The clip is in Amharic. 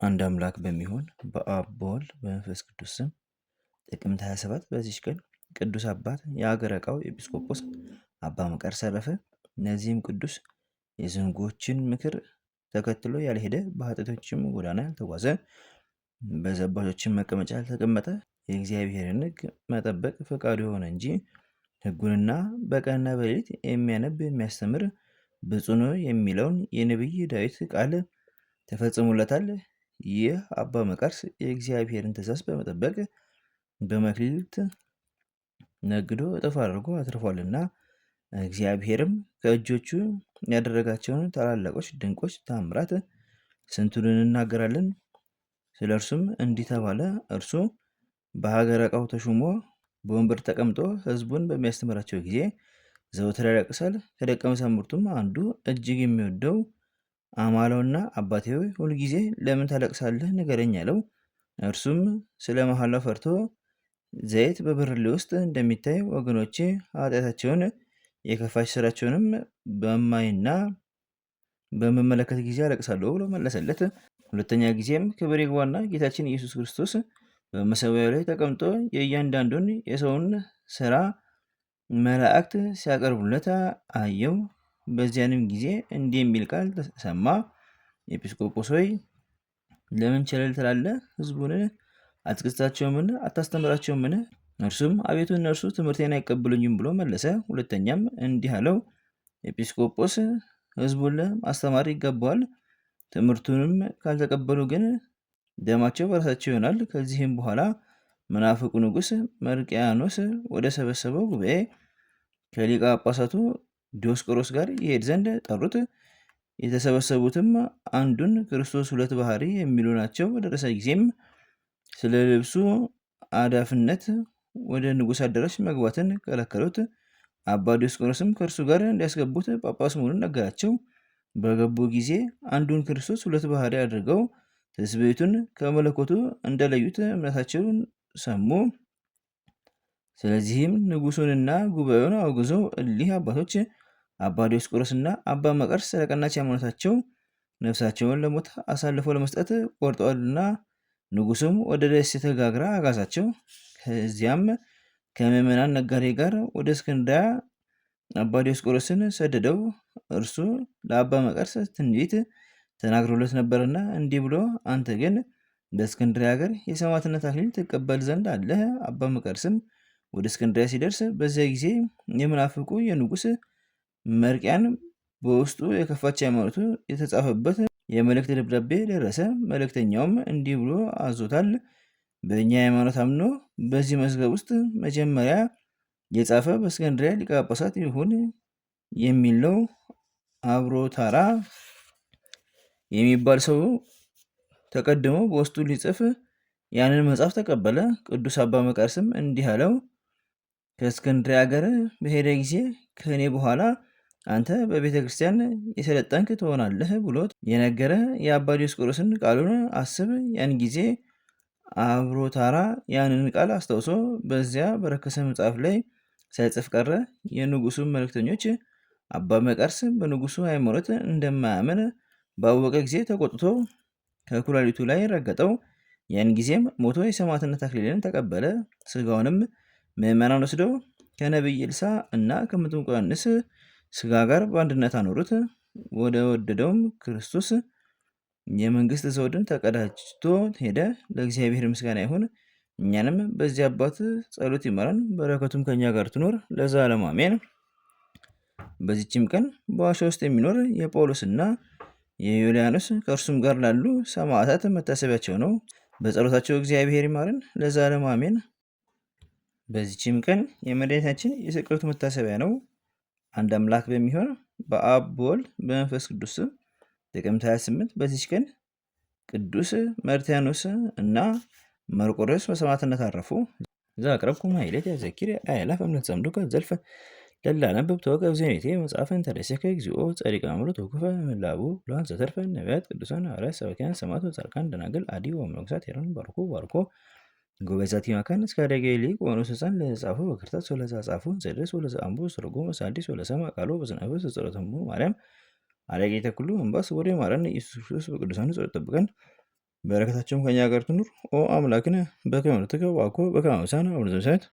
አንድ አምላክ በሚሆን በአብ በወልድ በመንፈስ ቅዱስ ስም ጥቅምት 27 በዚች ቀን ቅዱስ አባት የአገረ ዕቃው ኤጲስቆጶስ አባ መቃርስ አረፈ። እነዚህም ቅዱስ የዝንጎችን ምክር ተከትሎ ያልሄደ፣ በኃጢአተኞችም ጎዳና ያልተጓዘ፣ በዘባቾችም መቀመጫ ያልተቀመጠ፣ የእግዚአብሔርን ሕግ መጠበቅ ፈቃዱ የሆነ እንጂ ሕጉንና በቀንና በሌሊት የሚያነብ የሚያስተምር ብፁዕ ነው የሚለውን የነቢይ ዳዊት ቃል ተፈጽሞለታል። ይህ አባ መቃርስ የእግዚአብሔርን ትእዛዝ በመጠበቅ በመክሊት ነግዶ እጥፍ አድርጎ አትርፏልና፣ እግዚአብሔርም ከእጆቹ ያደረጋቸውን ታላላቆች ድንቆች ተአምራት ስንቱን እንናገራለን። ስለ እርሱም እንዲህ ተባለ። እርሱ በሀገረ ዕቃው ተሹሞ በወንበር ተቀምጦ ሕዝቡን በሚያስተምራቸው ጊዜ ዘወትር ያለቅሳል። ከደቀ መዛሙርቱም አንዱ እጅግ የሚወደው አማለውና አባቴ ሆይ ሁልጊዜ ለምን ታለቅሳለህ? ንገረኝ አለው። እርሱም ስለ መሐላው ፈርቶ ዘይት በብርሌ ውስጥ እንደሚታይ ወገኖቼ ኃጢአታቸውን የከፋች ስራቸውንም በማይና በመመለከት ጊዜ አለቅሳለሁ ብሎ መለሰለት። ሁለተኛ ጊዜም ክብር ይግባውና ጌታችን ኢየሱስ ክርስቶስ በመሰዊያው ላይ ተቀምጦ የእያንዳንዱን የሰውን ስራ መላእክት ሲያቀርቡለት አየው። በዚያንም ጊዜ እንዲህ የሚል ቃል ተሰማ። ኤጲስቆጶስ ሆይ ለምን ቸለል ትላለህ? ሕዝቡን አትገሥጻቸውምን? አታስተምራቸውምን? እርሱም አቤቱ እነርሱ ትምህርቴን አይቀበሉኝም ብሎ መለሰ። ሁለተኛም እንዲህ አለው፣ ኤጲስቆጶስ ሕዝቡን ማስተማር ይገባዋል። ትምህርቱንም ካልተቀበሉ ግን ደማቸው በራሳቸው ይሆናል። ከዚህም በኋላ መናፍቁ ንጉሥ መርቅያኖስ ወደ ሰበሰበው ጉባኤ ከሊቀ ጳጳሳቱ ዲዮስቆሮስ ጋር ይሄድ ዘንድ ጠሩት። የተሰበሰቡትም አንዱን ክርስቶስ ሁለት ባህሪ የሚሉ ናቸው። በደረሰ ጊዜም ስለ ልብሱ አዳፍነት ወደ ንጉሥ አዳራሽ መግባትን ከለከሉት። አባ ዲዮስቆሮስም ከእርሱ ጋር እንዲያስገቡት ጳጳስ መሆኑን ነገራቸው። በገቡ ጊዜ አንዱን ክርስቶስ ሁለት ባህሪ አድርገው ትስብእቱን ከመለኮቱ እንደለዩት እምነታቸውን ሰሙ። ስለዚህም ንጉሱንና ጉባኤውን አውግዘው እሊህ አባቶች አባ ዲዮስቆሮስና አባ መቃርስ ስለ ቀናች ሃይማኖታቸው ነፍሳቸውን ለሞት አሳልፈው ለመስጠት ቆርጠዋልና፣ ንጉሱም ወደ ደሴተ ጋግራ አጋዛቸው። ከዚያም ከምዕመናን ነጋዴ ጋር ወደ እስክንድርያ አባ ዲዮስቆሮስን ሰደደው። እርሱ ለአባ መቃርስ ትንቢት ተናግሮለት ነበርና እንዲህ ብሎ፣ አንተ ግን በእስክንድርያ ሀገር የሰማዕትነት አክሊል ትቀበል ዘንድ አለህ። አባ መቃርስም ወደ እስክንድርያ ሲደርስ በዚያ ጊዜ የምናፍቁ የንጉሥ መርቅያን በውስጡ የከፋች ሃይማኖቱ የተጻፈበት የመልእክት ደብዳቤ ደረሰ። መልእክተኛውም እንዲህ ብሎ አዞታል። በእኛ ሃይማኖት አምኖ በዚህ መዝገብ ውስጥ መጀመሪያ የጻፈ በእስክንድርያ ሊቀ ጳጳሳት ይሁን የሚል ነው። አብሮታራ የሚባል ሰው ተቀድሞ በውስጡ ሊጽፍ ያንን መጽሐፍ ተቀበለ። ቅዱስ አባ መቃርስም እንዲህ አለው፣ ከእስክንድርያ ሀገር በሄደ ጊዜ ከእኔ በኋላ አንተ በቤተ ክርስቲያን የሰለጠንክ ትሆናለህ ብሎት የነገረ የአባ ዲዮስቆሮስን ቃሉን አስብ። ያን ጊዜ አብሮታራ ያንን ቃል አስታውሶ በዚያ በረከሰ መጽሐፍ ላይ ሳይጽፍ ቀረ። የንጉሱ መልእክተኞች አባ መቃርስ በንጉሱ ሃይማኖት እንደማያምን ባወቀ ጊዜ ተቆጥቶ ከኩላሊቱ ላይ ረገጠው። ያን ጊዜም ሞቶ የሰማዕትነት አክሊልን ተቀበለ። ስጋውንም ምዕመናን ወስደው ከነቢይ ኤልሳዕ እና ከመጥምቁ ዮሐንስ ስጋ ጋር በአንድነት አኖሩት። ወደ ወደደውም ክርስቶስ የመንግስት ዘውድን ተቀዳጅቶ ሄደ። ለእግዚአብሔር ምስጋና ይሁን፣ እኛንም በዚህ አባት ጸሎት ይማረን፣ በረከቱም ከኛ ጋር ትኖር ለዘላለሙ አሜን። በዚችም ቀን በዋሻ ውስጥ የሚኖር የጳውሎስና የዩልያኖስ ከእርሱም ጋር ላሉ ሰማዕታት መታሰቢያቸው ነው። በጸሎታቸው እግዚአብሔር ይማረን ለዘላለሙ አሜን። በዚችም ቀን የመድኃኒታችን የስቅለቱ መታሰቢያ ነው። አንድ አምላክ በሚሆን በአብ በወልድ በመንፈስ ቅዱስ ጥቅምት 28 በዚች ቀን ቅዱስ መርትያኖስ እና መርቆሬዎስ በሰማዕትነት አረፉ። ዘአቅረብኩ ማኅሌተ ዘኪር አእላፈ እምነተጸምዱከ ዘልፈ ለላነብብ ተወከፍ ዜኔቴ መጽሐፈን ተደሴከ እግዚኦ ጸዲቀ አእምሮ ተወክፈ ምላቡ ብሉዓን ዘተርፈ ነቢያት ቅዱሳን ሐዋርያት ሰባክያን ሰማዕታት ጻድቃን ደናግል አዲ ወመነኮሳት ሄሮን ባርኮ ባርኮ ጎበዛቲ መካን እስከ አደገ ሊቅ ወኖስ ሕፃን ለጻፉ በክርታስ ወለዛ ጻፉ ዘደስ ወለዛ አንቡ ሰርጎ መሳዲስ ወለሰማ ቃሎ በዝናበስ ጸሎተሙ ማርያም አለጌተ ኩሉ እምባስ ወደ ማረን ኢየሱስ ክርስቶስ በቅዱሳኑ ጸሎት ጠብቀን በረከታቸውም ከእኛ ጋር ትኑር። ኦ አምላክነ በከመ ንትቀው ዋኮ በከመ አበሳነ ወበዘበሰማያት